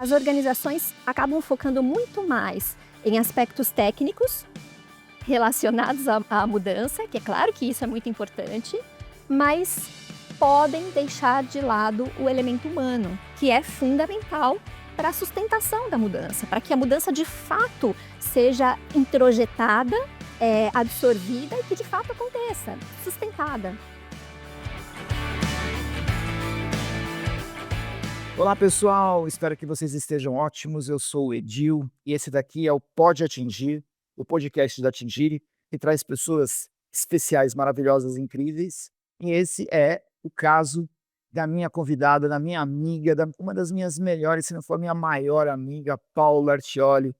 As organizações acabam focando muito mais em aspectos técnicos relacionados à mudança, que é claro que isso é muito importante, mas podem deixar de lado o elemento humano, que é fundamental para a sustentação da mudança, para que a mudança de fato seja introjetada, absorvida e que de fato aconteça, sustentada. Olá pessoal, espero que vocês estejam ótimos. Eu sou o Edil e esse daqui é o Pode Atingir, o podcast da Atingir, que traz pessoas especiais, maravilhosas, incríveis. E esse é o caso da minha convidada, da minha amiga, uma das minhas melhores, se não for a minha maior amiga, Paula Artioli.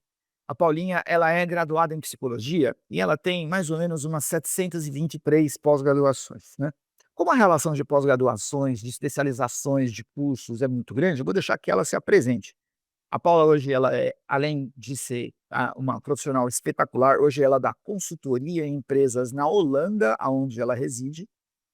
A Paulinha, ela é graduada em psicologia e ela tem mais ou menos umas 723 pós-graduações, né? Como a relação de pós-graduações, de especializações, de cursos é muito grande, eu vou deixar que ela se apresente. A Paula hoje, ela é, além de ser uma profissional espetacular, hoje ela dá consultoria em empresas na Holanda, onde ela reside,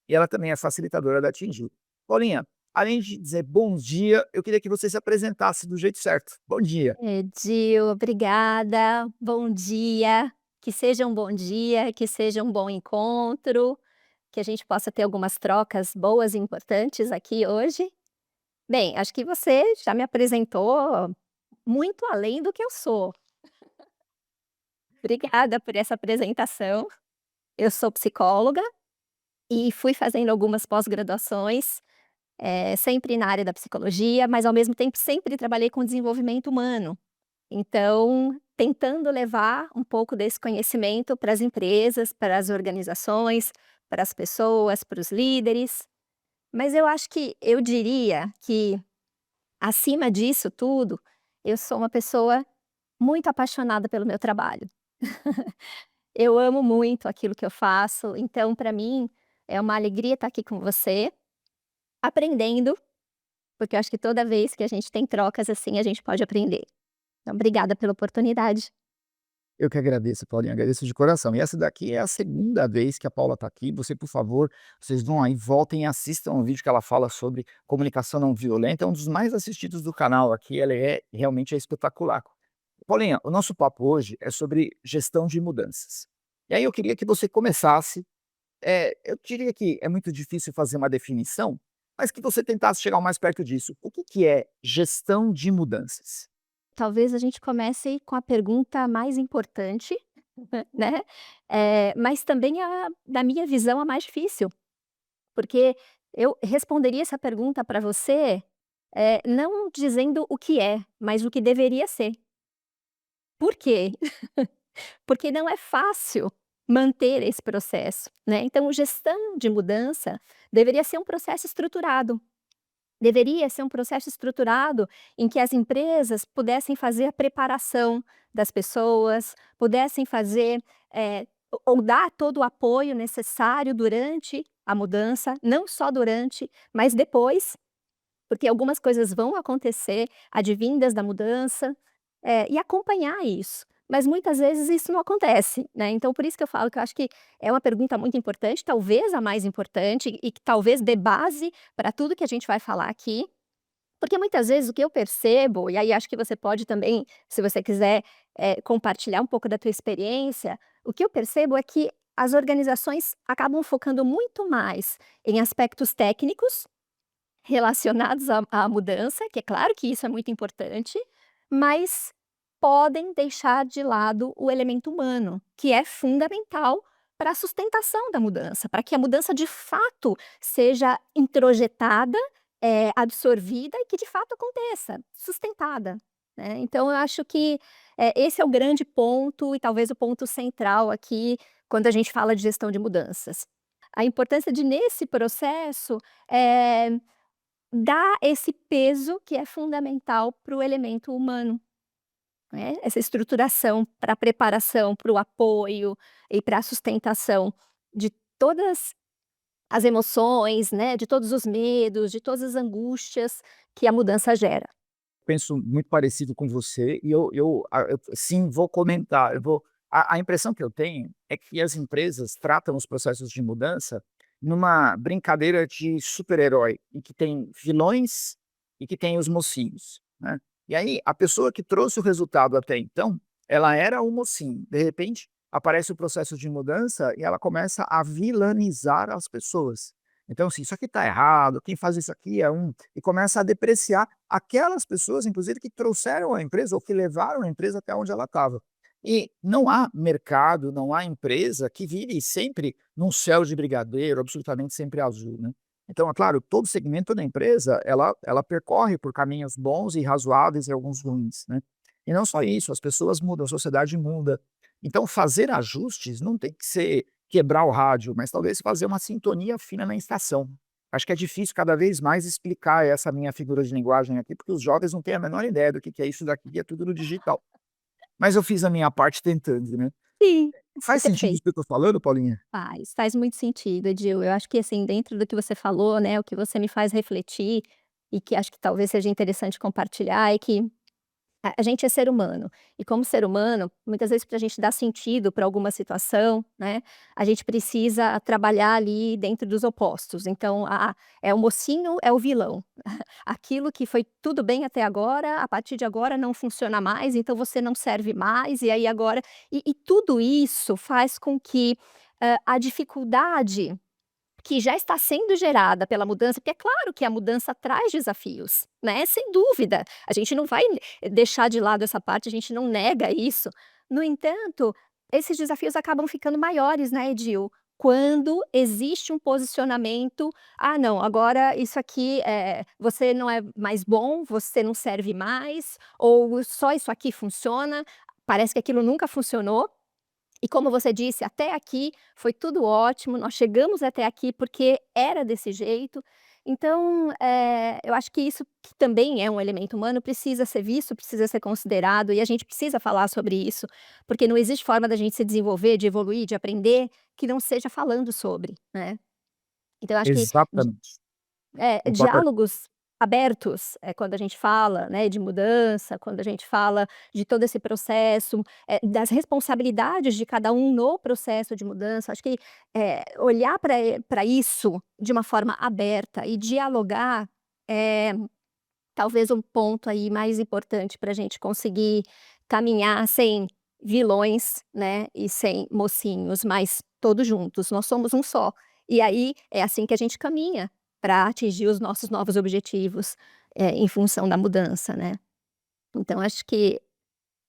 e ela também é facilitadora da Tinju. Paulinha, além de dizer bom dia, eu queria que você se apresentasse do jeito certo. Bom dia. Dil, obrigada, bom dia, que seja um bom dia, que seja um bom encontro, que a gente possa ter algumas trocas boas e importantes aqui hoje. Bem, acho que você já me apresentou muito além do que eu sou. Obrigada por essa apresentação. Eu sou psicóloga e fui fazendo algumas pós-graduações, sempre na área da psicologia, mas ao mesmo tempo sempre trabalhei com desenvolvimento humano. Então, tentando levar um pouco desse conhecimento para as empresas, para as organizações, para as pessoas, para os líderes. Mas eu diria que, acima disso tudo, eu sou uma pessoa muito apaixonada pelo meu trabalho. Eu amo muito aquilo que eu faço, então para mim é uma alegria estar aqui com você, aprendendo, porque eu acho que toda vez que a gente tem trocas assim, a gente pode aprender. Então, obrigada pela oportunidade. Eu que agradeço, Paulinha, agradeço de coração. E essa daqui é a segunda vez que a Paula está aqui. Você, por favor, vocês vão aí, voltem e assistam o vídeo que ela fala sobre comunicação não violenta. É um dos mais assistidos do canal aqui. Ela é realmente espetacular. Paulinha, o nosso papo hoje é sobre gestão de mudanças. E aí eu queria que você começasse. Eu diria que é muito difícil fazer uma definição, mas que você tentasse chegar o mais perto disso. O que que é gestão de mudanças? Talvez a gente comece com a pergunta mais importante, né, mas também na minha visão, a mais difícil, porque eu responderia essa pergunta para você, não dizendo o que é, mas o que deveria ser. Por quê? Porque não é fácil manter esse processo, né, então gestão de mudança deveria ser um processo estruturado. Deveria ser um processo estruturado em que as empresas pudessem fazer a preparação das pessoas, pudessem fazer, ou dar todo o apoio necessário durante a mudança, não só durante, mas depois, porque algumas coisas vão acontecer advindas da mudança, e acompanhar isso. Mas muitas vezes isso não acontece, né, então por isso que eu falo que eu acho que é uma pergunta muito importante, talvez a mais importante e que talvez dê base para tudo que a gente vai falar aqui, porque muitas vezes o que eu percebo, e aí acho que você pode também, se você quiser, compartilhar um pouco da tua experiência, o que eu percebo é que as organizações acabam focando muito mais em aspectos técnicos relacionados à mudança, que é claro que isso é muito importante, mas podem deixar de lado o elemento humano, que é fundamental para a sustentação da mudança, para que a mudança de fato seja introjetada, absorvida e que de fato aconteça, sustentada, né. Então eu acho que, esse é o grande ponto e talvez o ponto central aqui, quando a gente fala de gestão de mudanças. A importância de nesse processo, eh dá esse peso que é fundamental para o elemento humano, né, essa estruturação para a preparação, para o apoio e para a sustentação de todas as emoções, né, de todos os medos, de todas as angústias que a mudança gera. Penso muito parecido com você e eu sim, vou comentar, eu vou a impressão que eu tenho é que as empresas tratam os processos de mudança numa brincadeira de super-herói, em que tem vilões e que tem os mocinhos, né. E aí, a pessoa que trouxe o resultado até então, ela era o mocinho. De repente, aparece o processo de mudança e ela começa a vilanizar as pessoas. Então, assim, isso aqui está errado, quem faz isso aqui é um. E começa a depreciar aquelas pessoas, inclusive, que trouxeram a empresa ou que levaram a empresa até onde ela estava. E não há mercado, não há empresa que vive sempre num céu de brigadeiro, absolutamente sempre azul, né? Então, é claro, todo segmento da empresa, ela percorre por caminhos bons e razoáveis e alguns ruins, né. E não só isso, as pessoas mudam, a sociedade muda. Então fazer ajustes não tem que ser quebrar o rádio, mas talvez fazer uma sintonia fina na estação. Acho que é difícil cada vez mais explicar essa minha figura de linguagem aqui, porque os jovens não têm a menor ideia do que é isso daqui, é tudo no digital. Mas eu fiz a minha parte tentando, né. Sim, e Faz sentido perfeito. isso que eu tô falando, Paulinha? Faz muito sentido, Edil. Eu acho que, assim, dentro do que você falou, né, o que você me faz refletir, e que acho que talvez seja interessante compartilhar, é que a gente é ser humano, e como ser humano, muitas vezes para a gente dar sentido para alguma situação, né, a gente precisa trabalhar ali dentro dos opostos. Então, é o mocinho, é o vilão. Aquilo que foi tudo bem até agora, a partir de agora não funciona mais, então você não serve mais, e aí agora e tudo isso faz com que, a dificuldade que já está sendo gerada pela mudança, porque é claro que a mudança traz desafios, né, sem dúvida. A gente não vai deixar de lado essa parte, a gente não nega isso. No entanto, esses desafios acabam ficando maiores, né, Edil, quando existe um posicionamento: "Ah não, agora isso aqui, você não é mais bom, você não serve mais", ou "Só isso aqui funciona", parece que aquilo nunca funcionou. E como você disse, até aqui foi tudo ótimo, nós chegamos até aqui porque era desse jeito. Então, eu acho que isso que também é um elemento humano, precisa ser visto, precisa ser considerado e a gente precisa falar sobre isso, porque não existe forma da gente se desenvolver, de evoluir, de aprender, que não seja falando sobre, né. Então eu acho que Exatamente. Concordo. diálogos abertos, quando a gente fala, né, de mudança, quando a gente fala de todo esse processo, das responsabilidades de cada um no processo de mudança, acho que, olhar para isso de uma forma aberta e dialogar, é talvez um ponto aí mais importante para a gente conseguir caminhar sem vilões, né, e sem mocinhos, mas todos juntos, nós somos um só. E aí, é assim que a gente caminha para atingir os nossos novos objetivos, em função da mudança, né. Então acho que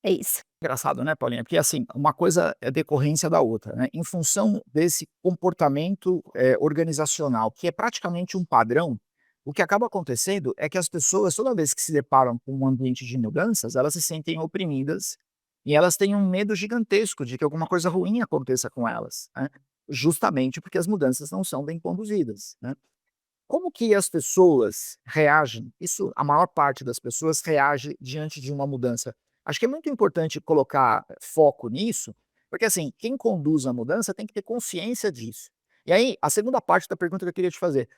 é isso. Engraçado, né, Paulinha? Porque, assim, uma coisa é decorrência da outra, né? Em função desse comportamento, organizacional, que é praticamente um padrão, o que acaba acontecendo é que as pessoas, toda vez que se deparam com um ambiente de mudanças, elas se sentem oprimidas e elas têm um medo gigantesco de que alguma coisa ruim aconteça com elas, né? Justamente porque as mudanças não são bem conduzidas, né? Como que as pessoas reagem? Isso, a maior parte das pessoas reage diante de uma mudança. Acho que é muito importante colocar foco nisso, porque assim, quem conduz a mudança tem que ter consciência disso. E aí, a segunda parte da pergunta que eu queria te fazer,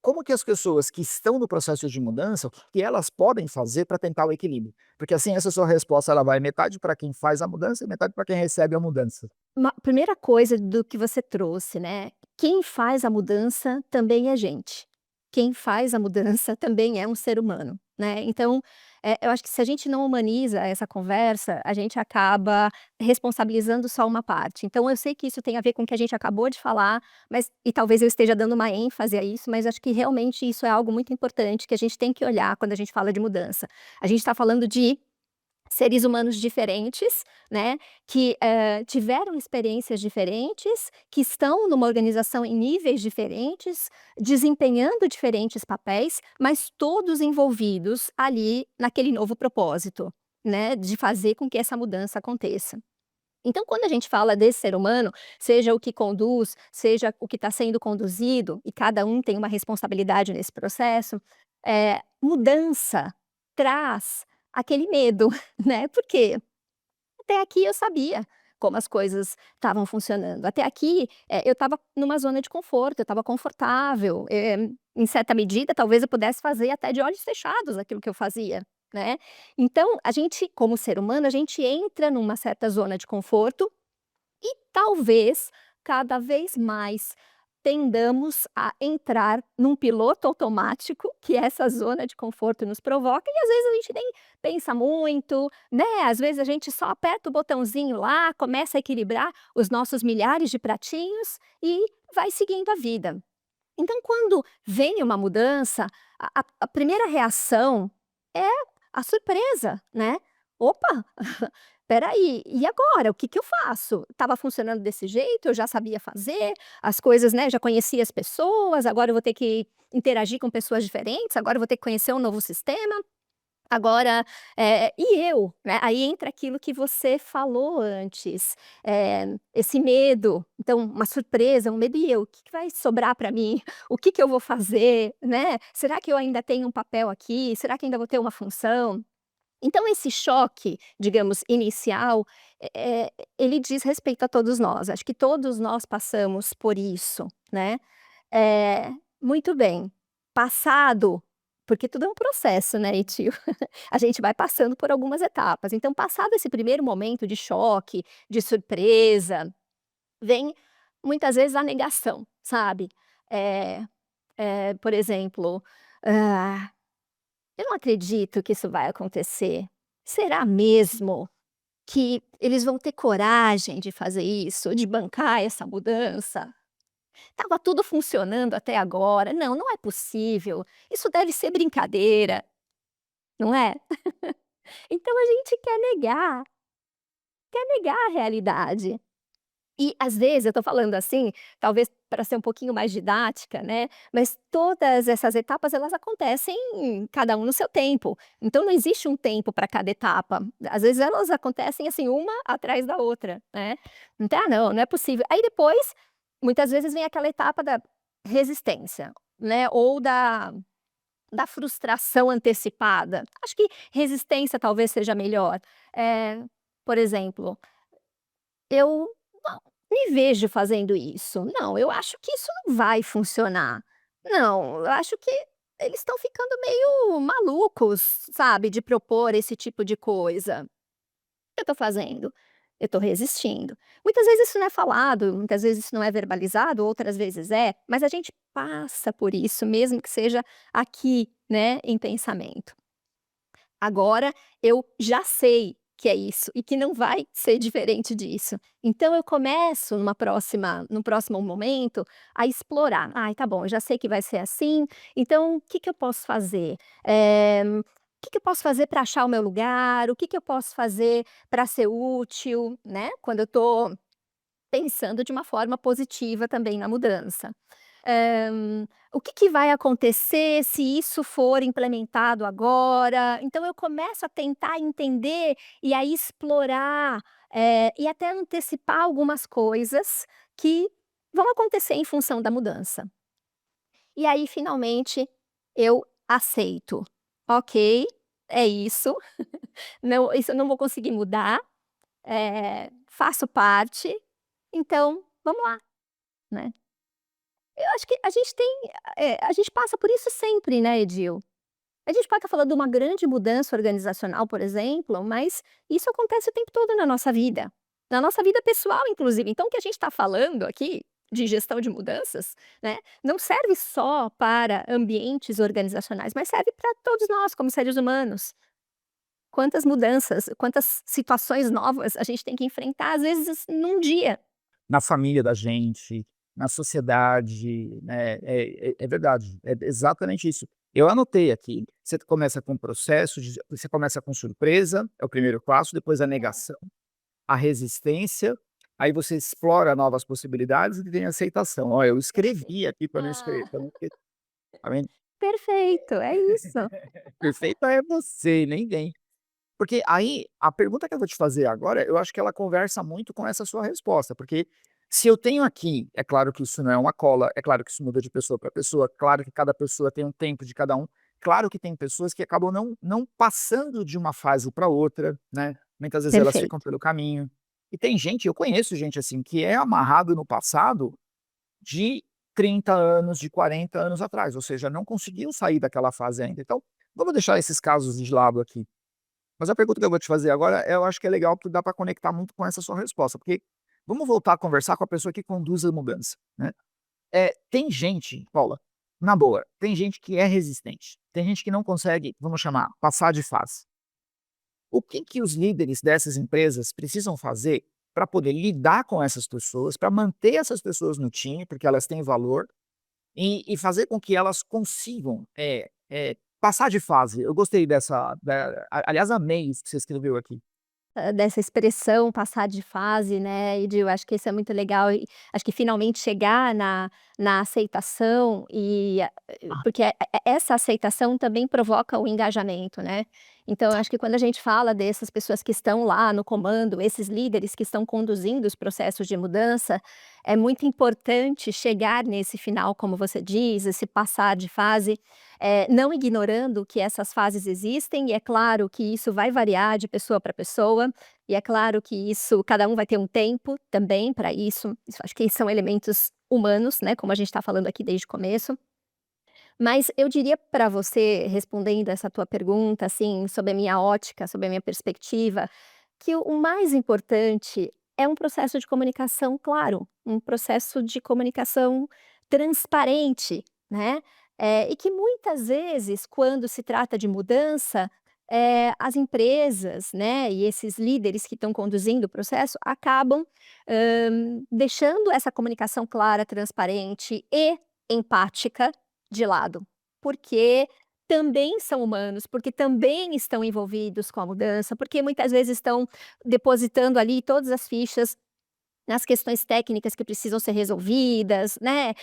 como que as pessoas que estão no processo de mudança, o que elas podem fazer para tentar o equilíbrio? Porque assim, essa sua resposta ela vai metade para quem faz a mudança e metade para quem recebe a mudança. Uma primeira coisa do que você trouxe, né, quem faz a mudança também é gente. Quem faz a mudança também é um ser humano, né. Então, eu acho que se a gente não humaniza essa conversa, a gente acaba responsabilizando só uma parte. Então eu sei que isso tem a ver com o que a gente acabou de falar, mas e talvez eu esteja dando uma ênfase a isso, mas acho que realmente isso é algo muito importante que a gente tem que olhar quando a gente fala de mudança. A gente está falando de seres humanos diferentes, né, que, tiveram experiências diferentes, que estão numa organização em níveis diferentes, desempenhando diferentes papéis, mas todos envolvidos ali naquele novo propósito, né, de fazer com que essa mudança aconteça. Então, quando a gente fala desse ser humano, seja o que conduz, seja o que está sendo conduzido, e cada um tem uma responsabilidade nesse processo, mudança traz aquele medo, né, porque até aqui eu sabia como as coisas estavam funcionando, até aqui, eu estava numa zona de conforto, eu estava confortável, em certa medida, talvez eu pudesse fazer até de olhos fechados aquilo que eu fazia, né. Então, a gente, como ser humano, a gente entra numa certa zona de conforto e talvez, cada vez mais, tendamos a entrar num piloto automático, que essa zona de conforto nos provoca, e às vezes a gente nem pensa muito, né, às vezes a gente só aperta o botãozinho lá, começa a equilibrar os nossos milhares de pratinhos e vai seguindo a vida. Então quando vem uma mudança, a primeira reação é a surpresa, né. "Opa, espera aí, e agora? O que que eu faço? Estava funcionando desse jeito, eu já sabia fazer, as coisas, né, já conhecia as pessoas, agora eu vou ter que interagir com pessoas diferentes, agora eu vou ter que conhecer um novo sistema, agora, e eu?", né, aí entra aquilo que você falou antes, esse medo, então uma surpresa, um medo: "E eu? O que que vai sobrar para mim? O que que eu vou fazer?", né, "Será que eu ainda tenho um papel aqui? Será que ainda vou ter uma função?". Então esse choque, digamos, inicial, ele diz respeito a todos nós, acho que todos nós passamos por isso, né. Eh, Muito bem, passado, porque tudo é um processo, né, e tio, a gente vai passando por algumas etapas, então passado esse primeiro momento de choque, de surpresa, vem muitas vezes a negação, sabe. Eh por exemplo, ah, eu não acredito que isso vai acontecer. Será mesmo que eles vão ter coragem de fazer isso, de bancar essa mudança? Estava tudo funcionando até agora. Não, não é possível. Isso deve ser brincadeira, não é? Então a gente quer negar a realidade. E às vezes, eu tô falando assim, talvez para ser um pouquinho mais didática, né, mas todas essas etapas elas acontecem cada um no seu tempo, então não existe um tempo para cada etapa, às vezes elas acontecem, assim, uma atrás da outra, né. Então: "Ah não, não é possível". Aí depois, muitas vezes vem aquela etapa da resistência, né, ou da frustração antecipada. Acho que resistência talvez seja melhor. Por exemplo, eu não me vejo fazendo isso. Não, eu acho que isso não vai funcionar. Não, eu acho que eles estão ficando meio malucos, sabe, de propor esse tipo de coisa. O que eu tô fazendo? Eu tô resistindo. Muitas vezes isso não é falado, muitas vezes isso não é verbalizado, outras vezes é, mas a gente passa por isso, mesmo que seja aqui, né, em pensamento. Agora eu já sei que é isso e que não vai ser diferente disso. Então eu começo num próximo momento a explorar. "Ai, tá bom, eu já sei que vai ser assim, então o que que eu posso fazer? O que que eu posso fazer para achar o meu lugar? O que que eu posso fazer para ser útil?", né, quando eu estou pensando de uma forma positiva também na mudança. O que que vai acontecer se isso for implementado agora? Então eu começo a tentar entender e a explorar, e até antecipar algumas coisas que vão acontecer em função da mudança. E aí finalmente eu aceito. Ok, é isso, não, isso eu não vou conseguir mudar, faço parte, então vamos lá, né. Eu acho que a gente tem, a gente passa por isso sempre, né, Edil. A gente pode estar falando de uma grande mudança organizacional, por exemplo, mas isso acontece o tempo todo na nossa vida pessoal inclusive. Então o que a gente está falando aqui, de gestão de mudanças, né, não serve só para ambientes organizacionais, mas serve para todos nós como seres humanos. Quantas mudanças, quantas situações novas a gente tem que enfrentar, às vezes num dia. Na família da gente, na sociedade, né, é verdade, é exatamente isso. Eu anotei aqui, você começa com processo de você começa com surpresa, é o primeiro passo, depois a negação, a resistência, aí você explora novas possibilidades e tem a aceitação. Ó, eu escrevi Perfeito. aqui para não escrever, Ah, pra não esque tá vendo? perfeito, é isso. Perfeita é você, ninguém. Porque aí, a pergunta que eu vou te fazer agora, eu acho que ela conversa muito com essa sua resposta, porque se eu tenho aqui, é claro que isso não é uma cola, é claro que isso muda de pessoa para pessoa, claro que cada pessoa tem um tempo de cada um, claro que tem pessoas que acabam não passando de uma fase para outra, né, muitas vezes elas ficam Perfeito. pelo caminho. E tem gente, eu conheço gente assim, que é amarrado no passado de 30 anos, de 40 anos atrás, ou seja, não conseguiu sair daquela fase ainda. Então, vamos deixar esses casos de lado aqui. Mas a pergunta que eu vou te fazer agora, eu acho que é legal, porque dá para conectar muito com essa sua resposta, porque vamos voltar a conversar com a pessoa que conduz a mudança, né. Tem gente, Paula, na boa, tem gente que é resistente, tem gente que não consegue, vamos chamar, passar de fase. O que que os líderes dessas empresas precisam fazer para poder lidar com essas pessoas, para manter essas pessoas no time, porque elas têm valor, e fazer com que elas consigam passar de fase? Eu gostei aliás, amei isso que você escreveu aqui. Dessa expressão passar de fase, né, e eu acho que isso é muito legal e acho que finalmente chegar na aceitação porque essa aceitação também provoca o engajamento, né. Então eu acho que quando a gente fala dessas pessoas que estão lá no comando, esses líderes que estão conduzindo os processos de mudança, é muito importante chegar nesse final, como você diz, esse passar de fase, não ignorando que essas fases existem e é claro que isso vai variar de pessoa para pessoa, e é claro que isso cada um vai ter um tempo também para isso acho que são elementos humanos, né, como a gente está falando aqui desde o começo. Mas eu diria para você, respondendo essa tua pergunta, assim, sobre a minha ótica, sobre a minha perspectiva, que o mais importante é um processo de comunicação claro, um processo de comunicação transparente, né, e que muitas vezes, quando se trata de mudança, as empresas, né, e esses líderes que estão conduzindo o processo acabam, deixando essa comunicação clara, transparente e empática de lado, porque também são humanos, porque também estão envolvidos com a mudança, porque muitas vezes estão depositando ali todas as fichas nas questões técnicas que precisam ser resolvidas, né,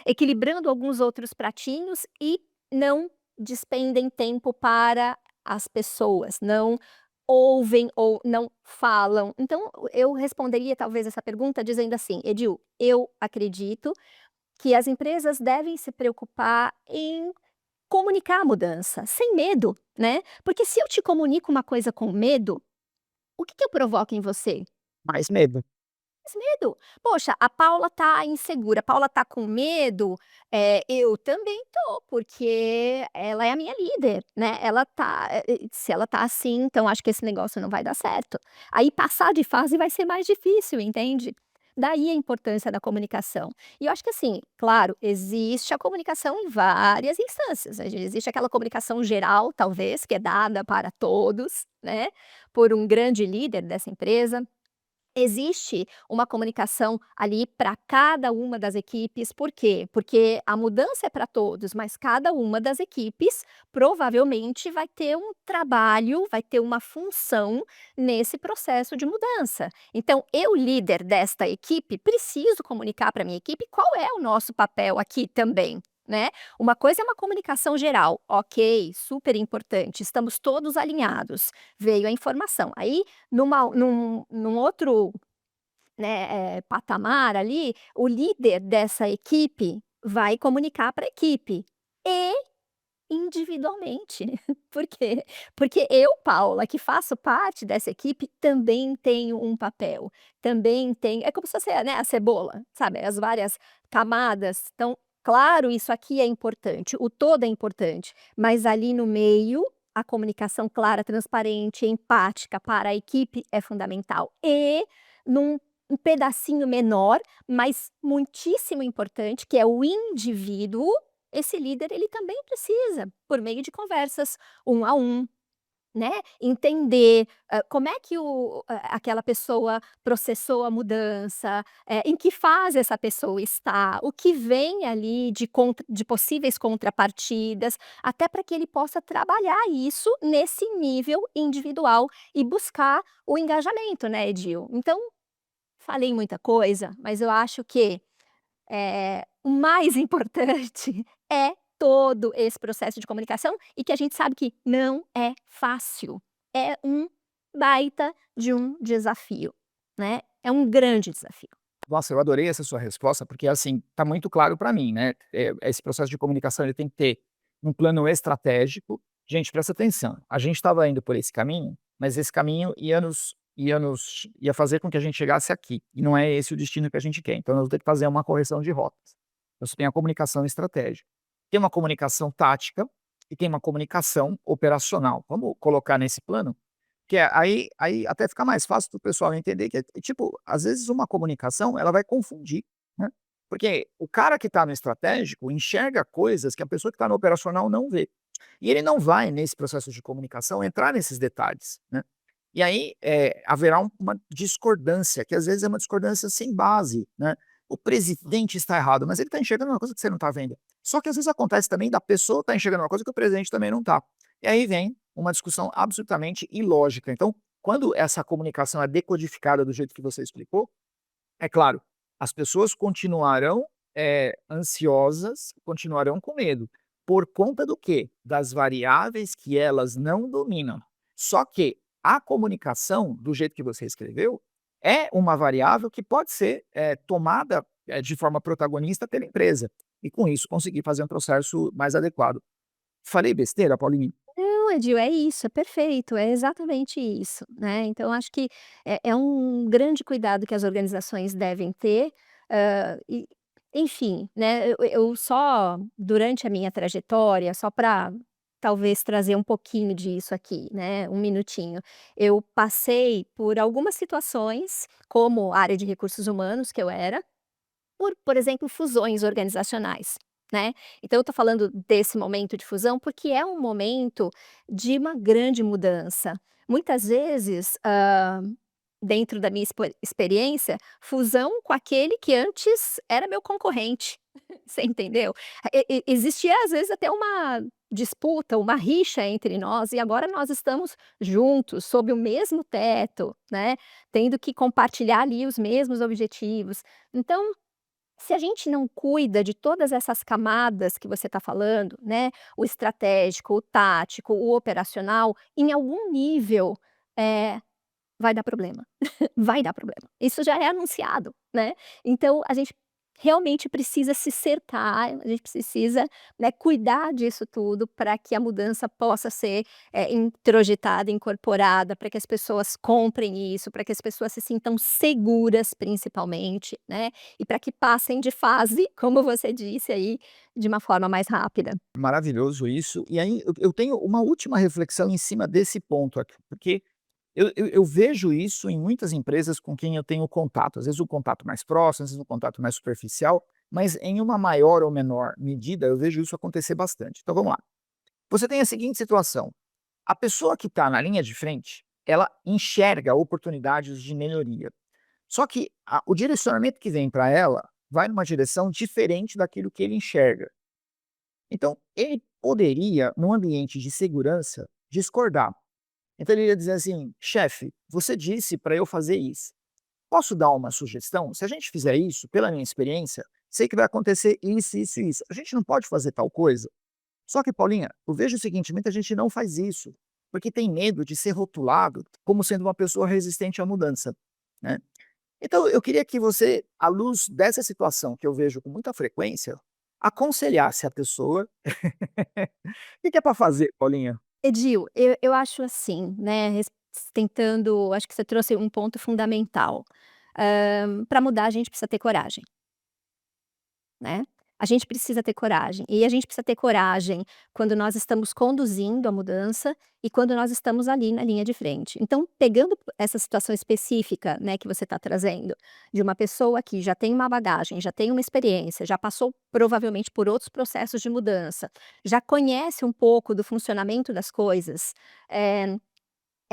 equilibrando alguns outros pratinhos e não despendem tempo para as pessoas, não ouvem ou não falam. Então eu responderia talvez essa pergunta dizendo assim: "Edil, eu acredito que as empresas devem se preocupar em comunicar a mudança, sem medo, né, porque se eu te comunico uma coisa com medo, o que que eu provoco em você? Mais medo. Mais medo. Poxa, a Paula tá insegura, a Paula tá com medo, eu também tô, porque ela é a minha líder, né, ela tá se ela tá assim, então acho que esse negócio não vai dar certo. Aí passar de fase vai ser mais difícil, entende? Daí a importância da comunicação. E eu acho que assim, claro, existe a comunicação em várias instâncias, existe aquela comunicação geral, talvez, que é dada para todos, né, por um grande líder dessa empresa. Existe uma comunicação ali para cada uma das equipes, por quê? Porque a mudança é para todos, mas cada uma das equipes provavelmente vai ter um trabalho, vai ter uma função nesse processo de mudança. Então, eu, líder desta equipe, preciso comunicar para minha equipe qual é o nosso papel aqui também, né? Uma coisa é uma comunicação geral, ok, super importante, estamos todos alinhados, veio a informação. Aí num outro, né, patamar ali, o líder dessa equipe vai comunicar para a equipe, e individualmente. Por quê? Porque eu, Paula, que faço parte dessa equipe, também tenho um papel, também tenho é como se fosse, né, a cebola, sabe, as várias camadas. Então, claro, isso aqui é importante, o todo é importante, mas ali no meio, a comunicação clara, transparente, empática para a equipe é fundamental. E num um pedacinho menor, mas muitíssimo importante, que é o indivíduo, esse líder ele também precisa, por meio de conversas um a um, né, entender, como é que aquela pessoa processou a mudança, em que fase essa pessoa está, o que vem ali de possíveis contrapartidas, até para que ele possa trabalhar isso nesse nível individual e buscar o engajamento, né, Edil. Então, falei muita coisa, mas eu acho que o mais importante é todo esse processo de comunicação e que a gente sabe que não é fácil. É um baita de um desafio, né, é um grande desafio. Nossa, eu adorei essa sua resposta, porque, assim, tá muito claro para mim, né, esse processo de comunicação ele tem que ter um plano estratégico. Gente, presta atenção, a gente estava indo por esse caminho, mas esse caminho ia fazer com que a gente chegasse aqui, e não é esse o destino que a gente quer, então nós vamos ter que fazer uma correção de rotas. Então você tem a comunicação estratégica, tem uma comunicação tática e tem uma comunicação operacional. Vamos colocar nesse plano? Que aí até fica mais fácil para o pessoal entender que tipo, às vezes uma comunicação ela vai confundir, né. Porque o cara que está no estratégico enxerga coisas que a pessoa que está no operacional não vê. E ele não vai, nesse processo de comunicação, entrar nesses detalhes, né. E aí, haverá uma discordância, que às vezes é uma discordância sem base, né. O presidente está errado, mas ele está enxergando uma coisa que você não está vendo. Só que às vezes acontece também da pessoa estar enxergando uma coisa que o presidente também não está. E aí vem uma discussão absolutamente ilógica. Então, quando essa comunicação é decodificada do jeito que você explicou, é claro, as pessoas continuarão, ansiosas, continuarão com medo. Por conta do quê? Das variáveis que elas não dominam. Só que a comunicação, do jeito que você escreveu, é uma variável que pode ser, tomada, de forma protagonista pela empresa, e com isso conseguir fazer um processo mais adequado. Falei besteira, Paulinho? Não, Edil, é isso, é perfeito, é exatamente isso, né. Então acho que é um grande cuidado que as organizações devem ter, e enfim, né, eu só durante a minha trajetória, só para talvez trazer um pouquinho disso aqui, né, um minutinho, eu passei por algumas situações, como área de recursos humanos que eu era, por exemplo, fusões organizacionais, né. Então eu tô falando desse momento de fusão, porque é um momento de uma grande mudança. Muitas vezes, dentro da minha experiência, fusão com aquele que antes era meu concorrente, você entendeu? Existia às vezes até uma disputa, uma rixa entre nós, e agora nós estamos juntos, sob o mesmo teto, né, tendo que compartilhar ali os mesmos objetivos. Então se a gente não cuida de todas essas camadas que você está falando, né, o estratégico, o tático, o operacional, em algum nível, eh, vai dar problema, vai dar problema. Isso já é anunciado, né. Então a gente realmente precisa se cercar, a gente precisa, né, cuidar disso tudo para que a mudança possa ser, introjetada, incorporada, para que as pessoas comprem isso, para que as pessoas se sintam seguras principalmente, né, e para que passem de fase, como você disse aí, de uma forma mais rápida. Maravilhoso isso. E aí eu tenho uma última reflexão em cima desse ponto aqui, porque eu vejo isso em muitas empresas com quem eu tenho contato, às vezes um contato mais próximo, às vezes um contato mais superficial, mas em uma maior ou menor medida eu vejo isso acontecer bastante. Então vamos lá. Você tem a seguinte situação: a pessoa que está na linha de frente, ela enxerga oportunidades de melhoria. Só que o direcionamento que vem para ela vai numa direção diferente daquilo que ele enxerga. Então, ele poderia, num ambiente de segurança, discordar. Então ele ia dizer assim: "Chefe, você disse para eu fazer isso. Posso dar uma sugestão? Se a gente fizer isso, pela minha experiência, sei que vai acontecer isso, isso e isso. A gente não pode fazer tal coisa?" Só que, Paulinha, eu vejo o seguinte: muita gente não faz isso, porque tem medo de ser rotulado como sendo uma pessoa resistente à mudança, né. Então eu queria que você, à luz dessa situação que eu vejo com muita frequência, aconselhasse a pessoa. O que que é para fazer, Paulinha? Edil, eu acho assim, né, tentando acho que você trouxe um ponto fundamental. Para mudar a gente precisa ter coragem, né. A gente precisa ter coragem, e a gente precisa ter coragem quando nós estamos conduzindo a mudança e quando nós estamos ali na linha de frente. Então, pegando essa situação específica, né, que você está trazendo, de uma pessoa que já tem uma bagagem, já tem uma experiência, já passou provavelmente por outros processos de mudança, já conhece um pouco do funcionamento das coisas, eh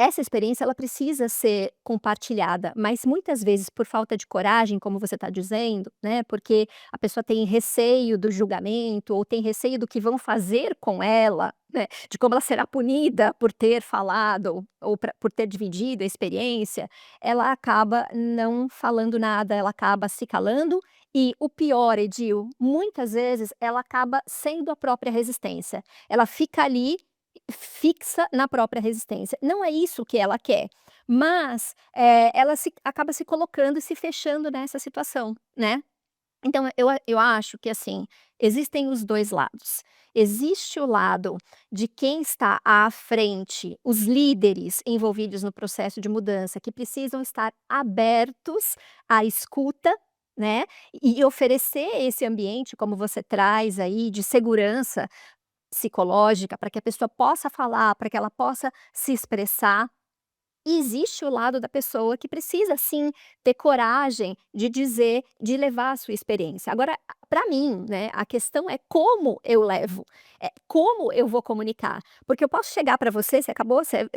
essa experiência ela precisa ser compartilhada, mas muitas vezes por falta de coragem, como você está dizendo, né, porque a pessoa tem receio do julgamento ou tem receio do que vão fazer com ela, né, de como ela será punida por ter falado ou por ter dividido a experiência, ela acaba não falando nada, ela acaba se calando e o pior, Edil, muitas vezes ela acaba sendo a própria resistência. Ela fica ali fixa na própria resistência. Não é isso que ela quer, mas, ela acaba se colocando e se fechando nessa situação, né. Então eu acho que, assim, existem os 2 lados. Existe o lado de quem está à frente, os líderes envolvidos no processo de mudança, que precisam estar abertos à escuta, né, e oferecer esse ambiente, como você traz aí, de segurança psicológica, para que a pessoa possa falar, para que ela possa se expressar. existe o lado da pessoa que precisa sim ter coragem de dizer, de levar a sua experiência. Agora, para mim, né, a questão é como eu levo, como eu vou comunicar. Porque eu posso chegar para você,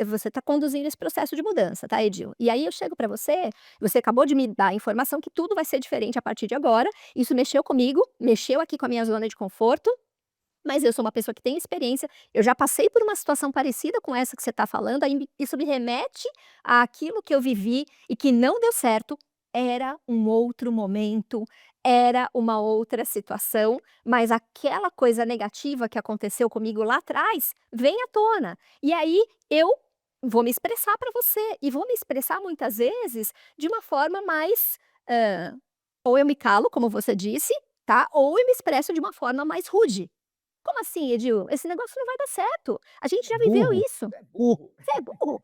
você está conduzindo esse processo de mudança, tá, Edil? E aí eu chego para você, você acabou de me dar a informação que tudo vai ser diferente a partir de agora. Isso mexeu comigo, mexeu aqui com a minha zona de conforto, mas eu sou uma pessoa que tem experiência, eu já passei por uma situação parecida com essa que você está falando, aí isso me remete àquilo que eu vivi e que não deu certo, era um outro momento, era uma outra situação, mas aquela coisa negativa que aconteceu comigo lá atrás, vem à tona. E aí eu vou me expressar para você, e vou me expressar muitas vezes de uma forma mais, hã, ou eu me calo, como você disse, tá, ou eu me expresso de uma forma mais rude. Como assim, Edil? Esse negócio não vai dar certo. A gente já viveu Burro, isso. é burro. Você é burro.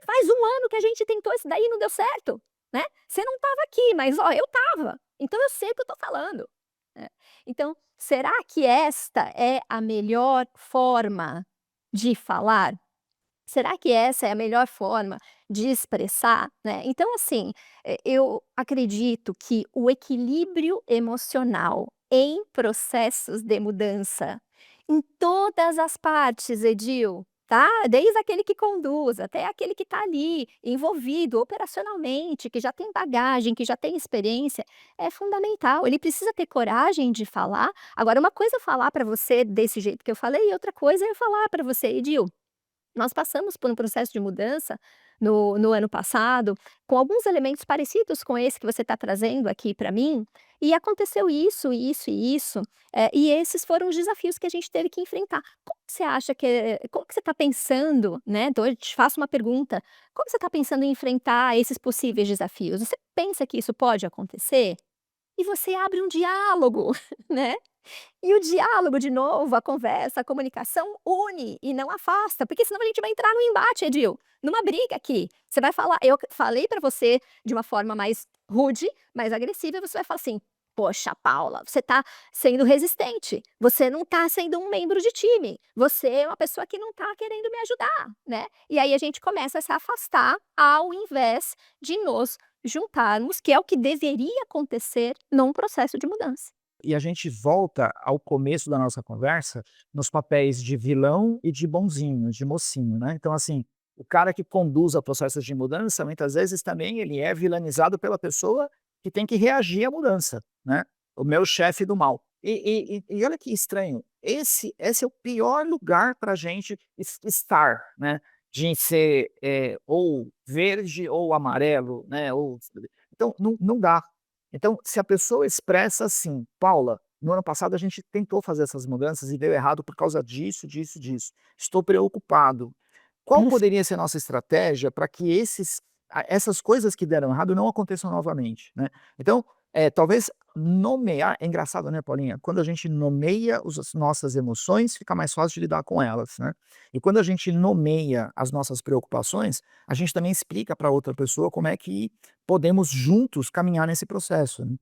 Faz 1 ano que a gente tentou isso daí e não deu certo, né. Você não estava aqui, mas ó, eu estava. Então eu sei o que eu estou falando, né. Então, será que esta é a melhor forma de falar? Será que essa é a melhor forma de expressar, né? Então, assim, eu acredito que o equilíbrio emocional em processos de mudança, em todas as partes, Edil, tá? Desde aquele que conduz até aquele que está ali envolvido operacionalmente, que já tem bagagem, que já tem experiência, é fundamental. Ele precisa ter coragem de falar. Agora, uma coisa é falar para você desse jeito que eu falei, e outra coisa é eu falar para você, Edil. Nós passamos por um processo de mudança no ano passado, com alguns elementos parecidos com esse que você está trazendo aqui para mim, e aconteceu isso, isso e isso, e esses foram os desafios que a gente teve que enfrentar. Como que você está pensando, né, então eu te faço uma pergunta, como você está pensando em enfrentar esses possíveis desafios? Você pensa que isso pode acontecer? E você abre um diálogo, né? E o diálogo, de novo, a conversa, a comunicação une e não afasta, porque senão a gente vai entrar no embate, Edil, numa briga aqui. Você vai falar, eu falei pra você de uma forma mais rude, mais agressiva, e você vai falar assim: "Poxa, Paula, você tá sendo resistente, você não tá sendo um membro de time, você é uma pessoa que não tá querendo me ajudar", né. E aí a gente começa a se afastar, ao invés de nos juntarmos, que é o que deveria acontecer num processo de mudança. E a gente volta ao começo da nossa conversa nos papéis de vilão e de bonzinho, de mocinho, né. Então, assim, o cara que conduz a processos de mudança, muitas vezes também ele é vilanizado pela pessoa que tem que reagir à mudança, né. O meu chefe do mal. E olha que estranho, esse é o pior lugar para a gente estar, né, de ser, ou verde ou amarelo, né, ou então não dá. Então, se a pessoa expressa assim: "Paula, no ano passado a gente tentou fazer essas mudanças e deu errado por causa disso, disso, disso. Estou preocupado. Qual poderia ser a nossa estratégia para que essas coisas que deram errado não aconteçam novamente, né?" Então, talvez nomear é engraçado, né, Paulinha, quando a gente nomeia as nossas emoções, fica mais fácil de lidar com elas, né. E quando a gente nomeia as nossas preocupações, a gente também explica para outra pessoa como é que podemos juntos caminhar nesse processo, né.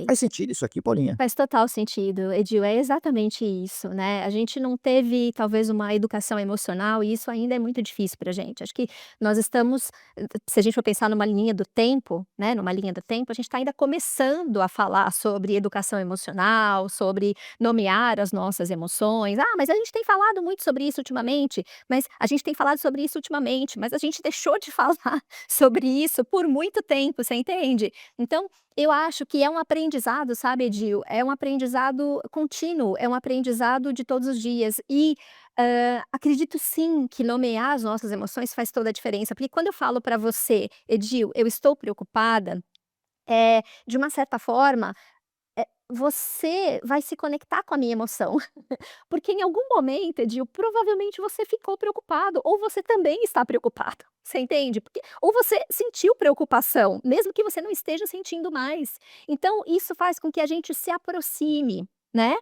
Faz Perfeito. sentido isso aqui, Paulinha? Faz total sentido, Edil, é exatamente isso, né, a gente não teve talvez uma educação emocional e isso ainda é muito difícil pra gente, acho que nós estamos, se a gente for pensar numa linha do tempo, né, numa linha do tempo, a gente está ainda começando a falar sobre educação emocional, sobre nomear as nossas emoções. "Ah, mas a gente tem falado muito sobre isso ultimamente", mas a gente tem falado sobre isso ultimamente, mas a gente deixou de falar sobre isso por muito tempo, você entende? Então, eu acho que é um aprendizado, sabe, Edil, é um aprendizado contínuo, é um aprendizado de todos os dias e, acredito sim que nomear as nossas emoções faz toda a diferença, porque quando eu falo para você: "Edil, eu estou preocupada", de uma certa forma, você vai se conectar com a minha emoção. Porque em algum momento, Edil, provavelmente você ficou preocupado, ou você também está preocupado, você entende? Porque ou você sentiu preocupação, mesmo que você não esteja sentindo mais. Então isso faz com que a gente se aproxime, né.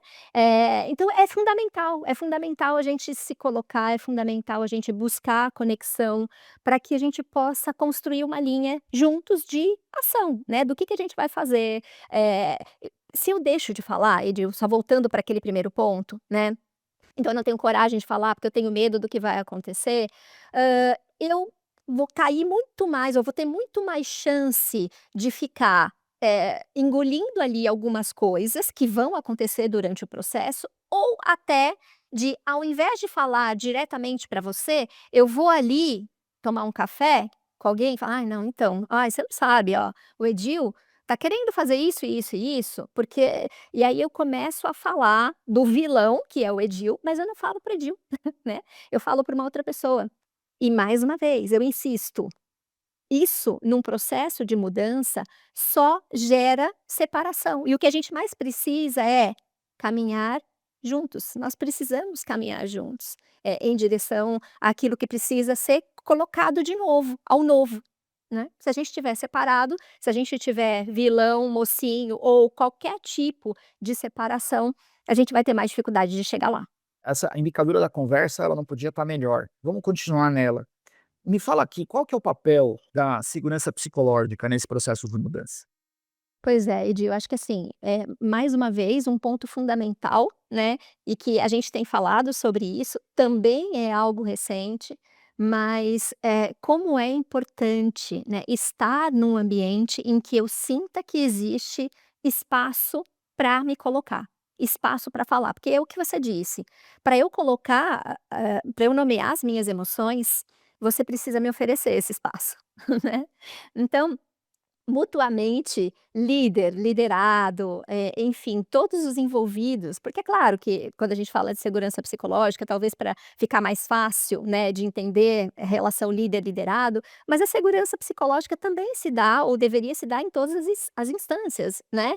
Então é fundamental a gente se colocar, é fundamental a gente buscar a conexão, para que a gente possa construir uma linha juntos de ação, né, do que a gente vai fazer. Eh, Se eu deixo de falar, Edil, só voltando para aquele primeiro ponto, né, então eu não tenho coragem de falar, porque eu tenho medo do que vai acontecer, eu vou cair muito mais, eu vou ter muito mais chance de ficar, engolindo ali algumas coisas que vão acontecer durante o processo, ou até de, ao invés de falar diretamente para você, eu vou ali tomar um café com alguém e falar: "Ai, não, então, ai, você não sabe, ó, o Edil tá querendo fazer isso, isso e isso, porque", e aí eu começo a falar do vilão, que é o Edil, mas eu não falo para o Edil, né, eu falo para uma outra pessoa. E mais uma vez, eu insisto, isso num processo de mudança só gera separação, e o que a gente mais precisa é caminhar juntos, nós precisamos caminhar juntos, em direção àquilo que precisa ser colocado de novo, ao novo, né. Se a gente estiver separado, se a gente tiver vilão, mocinho ou qualquer tipo de separação, a gente vai ter mais dificuldade de chegar lá. Essa a indicadora da conversa, ela não podia estar melhor. Vamos continuar nela. Me fala aqui, qual que é o papel da segurança psicológica nesse processo de mudança? Pois é, Edi, eu acho que assim, mais uma vez um ponto fundamental, né, e que a gente tem falado sobre isso, também é algo recente, mas, como é importante, né, estar num ambiente em que eu sinta que existe espaço para me colocar, espaço para falar, porque é o que você disse, para eu colocar, para eu nomear as minhas emoções, você precisa me oferecer esse espaço, né. Então, mutuamente, líder, liderado, enfim, todos os envolvidos, porque é claro que quando a gente fala de segurança psicológica, talvez para ficar mais fácil, né, de entender a relação líder-liderado, mas a segurança psicológica também se dá ou deveria se dar em todas as instâncias, né,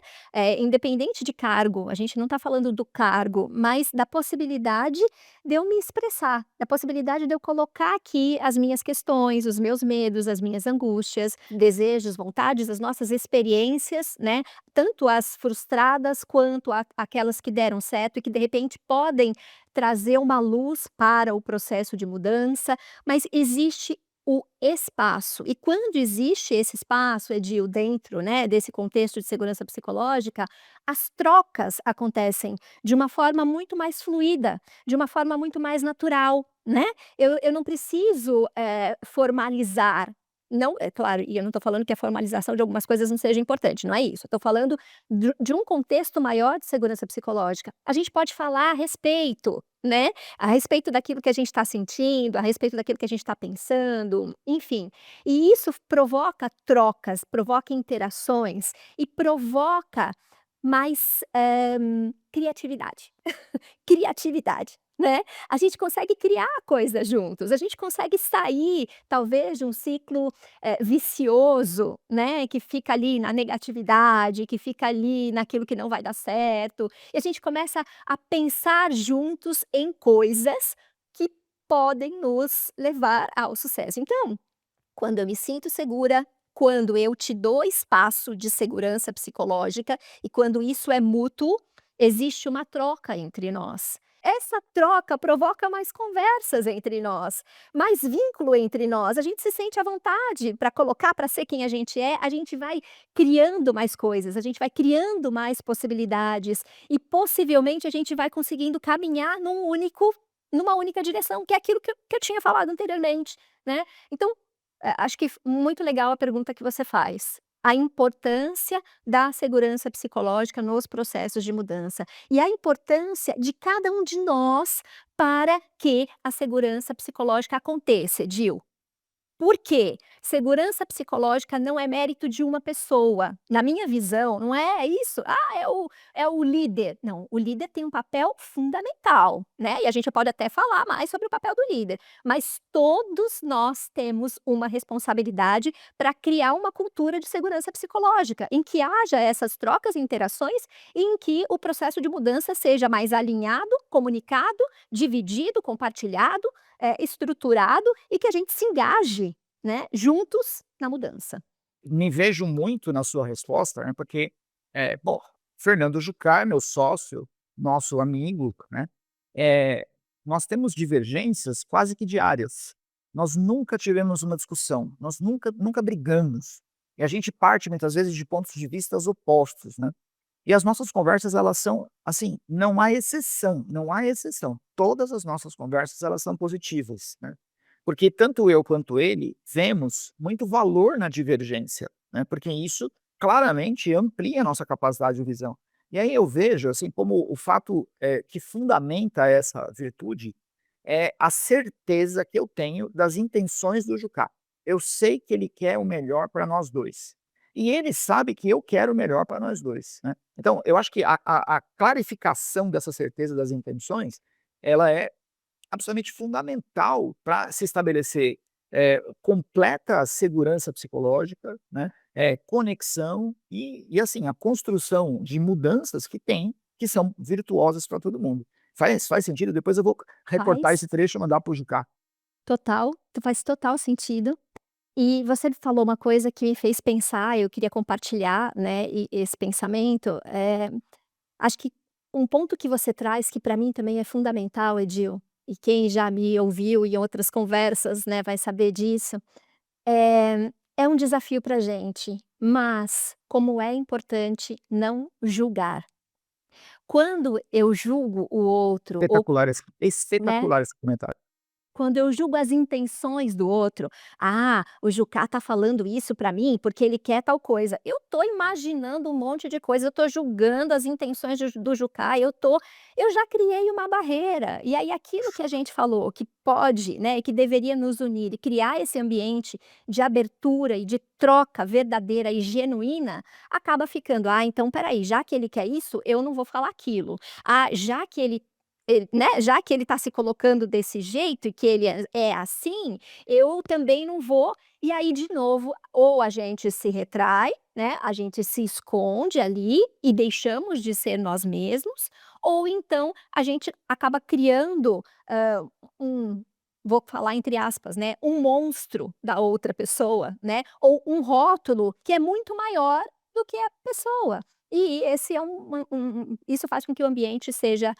independente de cargo, a gente não está falando do cargo, mas da possibilidade de eu me expressar, da possibilidade de eu colocar aqui as minhas questões, os meus medos, as minhas angústias, desejos, vontades, as nossas experiências, né, tanto as frustradas quanto aquelas que deram certo e que de repente podem trazer uma luz para o processo de mudança, mas existe o espaço. E quando existe esse espaço, Edil, dentro, né, desse contexto de segurança psicológica, as trocas acontecem de uma forma muito mais fluida, de uma forma muito mais natural, né. Eu não preciso, formalizar, não, é claro, e eu não estou falando que a formalização de algumas coisas não seja importante, não é isso, eu estou falando de um contexto maior de segurança psicológica. A gente pode falar a respeito, né, a respeito daquilo que a gente está sentindo, a respeito daquilo que a gente está pensando, enfim. E isso provoca trocas, provoca interações e provoca mais, criatividade. Criatividade, né. A gente consegue criar coisas juntos, a gente consegue sair, talvez, de um ciclo, vicioso, né, que fica ali na negatividade, que fica ali naquilo que não vai dar certo, e a gente começa a pensar juntos em coisas que podem nos levar ao sucesso. Então, quando eu me sinto segura, quando eu te dou espaço de segurança psicológica e quando isso é mútuo, existe uma troca entre nós. Essa troca provoca mais conversas entre nós, mais vínculo entre nós. A gente se sente à vontade para colocar, para ser quem a gente vai criando mais coisas, a gente vai criando mais possibilidades e possivelmente a gente vai conseguindo caminhar numa única direção, que é aquilo que eu tinha falado anteriormente, né. Então, acho que muito legal a pergunta que você faz. A importância da segurança psicológica nos processos de mudança. E a importância de cada um de nós para que a segurança psicológica aconteça, Edil. Por quê? Segurança psicológica não é mérito de uma pessoa. Na minha visão, não é isso: "Ah, é o líder". Não, o líder tem um papel fundamental, né, e a gente pode até falar mais sobre o papel do líder, mas todos nós temos uma responsabilidade para criar uma cultura de segurança psicológica, em que haja essas trocas e interações, e em que o processo de mudança seja mais alinhado, comunicado, dividido, compartilhado, estruturado e que a gente se engaje, né, juntos na mudança. Me vejo muito na sua resposta, né, porque, bom, Fernando Jucá é meu sócio, nosso amigo, né, nós temos divergências quase que diárias. Nós nunca tivemos uma discussão, nós nunca brigamos. E a gente parte muitas vezes de pontos de vistas opostos, né. E as nossas conversas elas são, assim, não há exceção, não há exceção. Todas as nossas conversas elas são positivas, né. Porque tanto eu quanto ele vemos muito valor na divergência, né, porque isso claramente amplia a nossa capacidade de visão. E aí eu vejo, assim, como o fato, que fundamenta essa virtude é a certeza que eu tenho das intenções do Jucá. Eu sei que ele quer o melhor para nós 2. E ele sabe que eu quero o melhor para nós 2, né. Então eu acho que a clarificação dessa certeza das intenções, ela é absolutamente fundamental para se estabelecer, completa segurança psicológica, né, conexão e assim, a construção de mudanças que são virtuosas para todo mundo. Faz sentido? Depois eu vou recortar Faz esse trecho e mandar para o Jucá. total, faz total sentido. E você falou uma coisa que me fez pensar, eu queria compartilhar, né, esse pensamento, acho que um ponto que você traz que para mim também é fundamental, Edil, e quem já me ouviu em outras conversas, né, vai saber disso, é um desafio pra gente, mas como é importante não julgar. Quando eu julgo o outro ou, né, Espetacular esse comentário. quando eu julgo as intenções do outro, "Ah, o Jucá tá falando isso pra mim porque ele quer tal coisa". Eu tô imaginando um monte de coisa, eu tô julgando as intenções do Jucá, eu já criei uma barreira. E aí aquilo que a gente falou, que pode, né, e que deveria nos unir e criar esse ambiente de abertura e de troca verdadeira e genuína, acaba ficando: "Ah, então espera aí, já que ele quer isso, eu não vou falar aquilo. Ah, já que né, já que ele está se colocando desse jeito e que ele é assim, eu também não vou". E aí de novo, ou a gente se retrai, né, a gente se esconde ali e deixamos de ser nós mesmos, ou então a gente acaba criando, um vou falar entre aspas, né, um monstro da outra pessoa, né, ou um rótulo que é muito maior do que a pessoa. E esse é isso faz com que o ambiente seja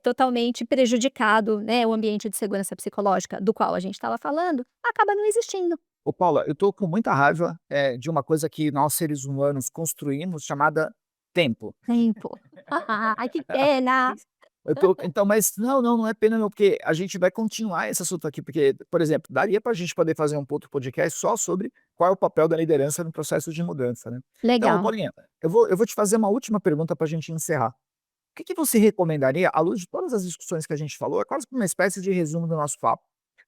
totalmente prejudicado, né, o ambiente de segurança psicológica do qual a gente estava falando, acaba não existindo. Ô Paula, eu tô com muita raiva, de uma coisa que nós seres humanos construímos chamada tempo. Tempo. Ai, que pena. Eu tô então, mas não é pena não, porque a gente vai continuar esse assunto aqui, porque, por exemplo, daria pra gente poder fazer um outro podcast só sobre qual é o papel da liderança no processo de mudança, né. Então, Legal. Paulinha, eu vou te fazer uma última pergunta pra gente encerrar. O que que você recomendaria, à luz de todas as discussões que a gente falou, é quase que uma espécie de resumo do nosso papo.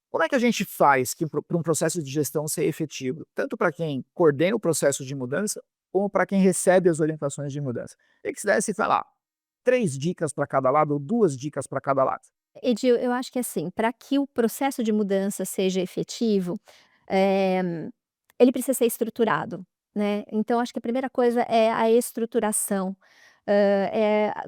Como é que a gente faz que para um processo de gestão ser efetivo, tanto para quem coordena o processo de mudança, como para quem recebe as orientações de mudança? E que se desse, sei lá, 3 dicas para cada lado ou 2 dicas para cada lado. Edil, eu acho que assim, para que o processo de mudança seja efetivo, eh, ele precisa ser estruturado, né. Então acho que a primeira coisa é a estruturação.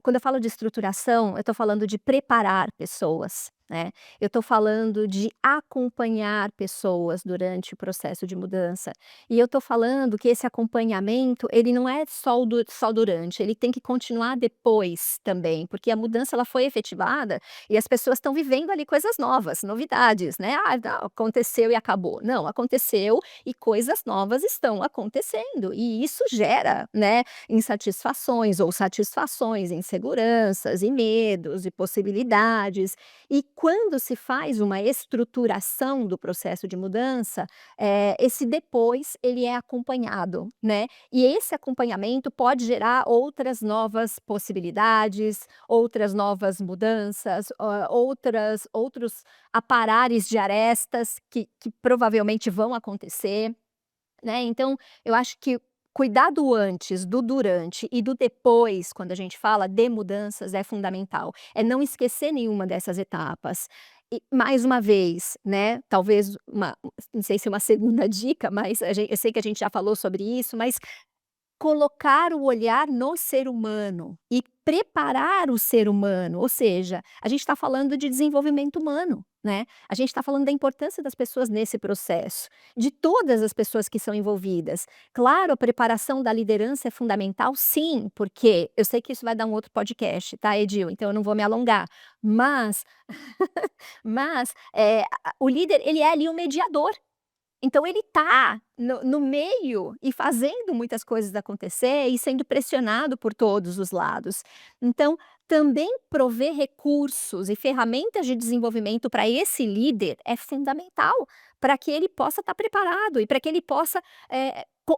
Quando eu falo de estruturação, eu estou falando de preparar pessoas, né. Eu estou falando de acompanhar pessoas durante o processo de mudança. E eu estou falando que esse acompanhamento, ele não é só durante, ele tem que continuar depois também, porque a mudança ela foi efetivada e as pessoas estão vivendo ali coisas novas, novidades, né. "Ah, não, aconteceu e acabou". Não, aconteceu e coisas novas estão acontecendo, e isso gera, né, insatisfações ou satisfações, inseguranças e medos e possibilidades. E quando se faz uma estruturação do processo de mudança, esse depois ele é acompanhado, né. E esse acompanhamento pode gerar outras novas possibilidades, outras novas mudanças, outros aparares de arestas que provavelmente vão acontecer. Né, então eu acho que cuidar do antes, do durante e do depois, quando a gente fala de mudanças, é fundamental. É não esquecer nenhuma dessas etapas. E mais uma vez, né, talvez não sei se uma segunda dica, mas eu sei que a gente já falou sobre isso, mas colocar o olhar no ser humano e preparar o ser humano, ou seja, a gente está falando de desenvolvimento humano, né, a gente está falando da importância das pessoas nesse processo, de todas as pessoas que são envolvidas. Claro, a preparação da liderança é fundamental, sim, porque eu sei que isso vai dar um outro podcast, tá, Edil, então eu não vou me alongar, mas o líder ele é ali o mediador. Então ele tá no meio e fazendo muitas coisas acontecer e sendo pressionado por todos os lados. Então, também prover recursos e ferramentas de desenvolvimento para esse líder é fundamental, para que ele possa estar preparado e para que ele possa,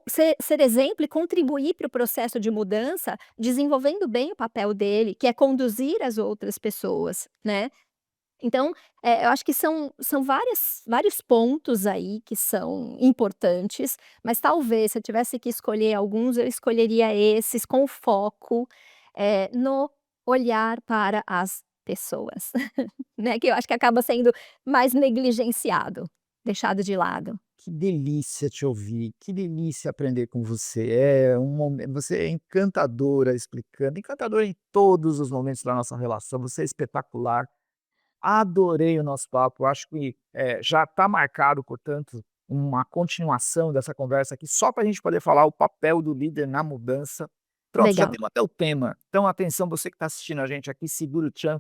ser exemplo e contribuir para o processo de mudança, desenvolvendo bem o papel dele, que é conduzir as outras pessoas, né. Então, eu acho que são vários pontos aí que são importantes, mas talvez se eu tivesse que escolher alguns, eu escolheria esses com foco, no olhar para as pessoas, né, que eu acho que acaba sendo mais negligenciado, deixado de lado. Que delícia te ouvir, que delícia aprender com você. É um momento, você é encantadora explicando, encantadora em todos os momentos da nossa relação, você é espetacular. Adorei o nosso papo, acho que, já está marcado, portanto, uma continuação dessa conversa aqui, só para a gente poder falar o papel do líder na mudança. Pronto, já Legal, temos até o tema. Então atenção, você que está assistindo a gente aqui, segura o tchan.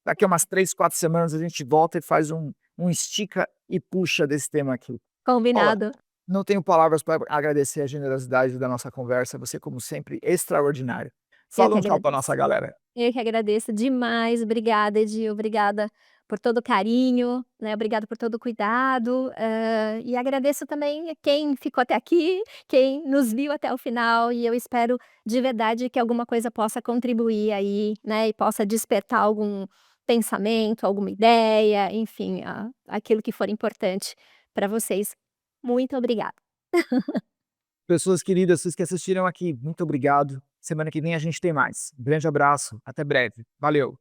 Daqui a umas 3, 4 semanas a gente volta e faz um estica e puxa desse tema aqui. Olha, combinado. não tenho palavras para agradecer a generosidade da nossa conversa, você como sempre extraordinário. Eu Fala que um tchau para agradeço. nossa galera. Eu que agradeço demais, obrigada Edil, obrigada por todo o carinho, né, obrigada por todo o cuidado, e agradeço também a quem ficou até aqui, quem nos viu até o final e eu espero de verdade que alguma coisa possa contribuir aí, né, e possa despertar algum pensamento, alguma ideia, enfim, aquilo que for importante para vocês. Muito obrigada. Pessoas queridas, vocês que assistiram aqui, muito obrigado. Semana que vem a gente tem mais. Um grande abraço, até breve. Valeu.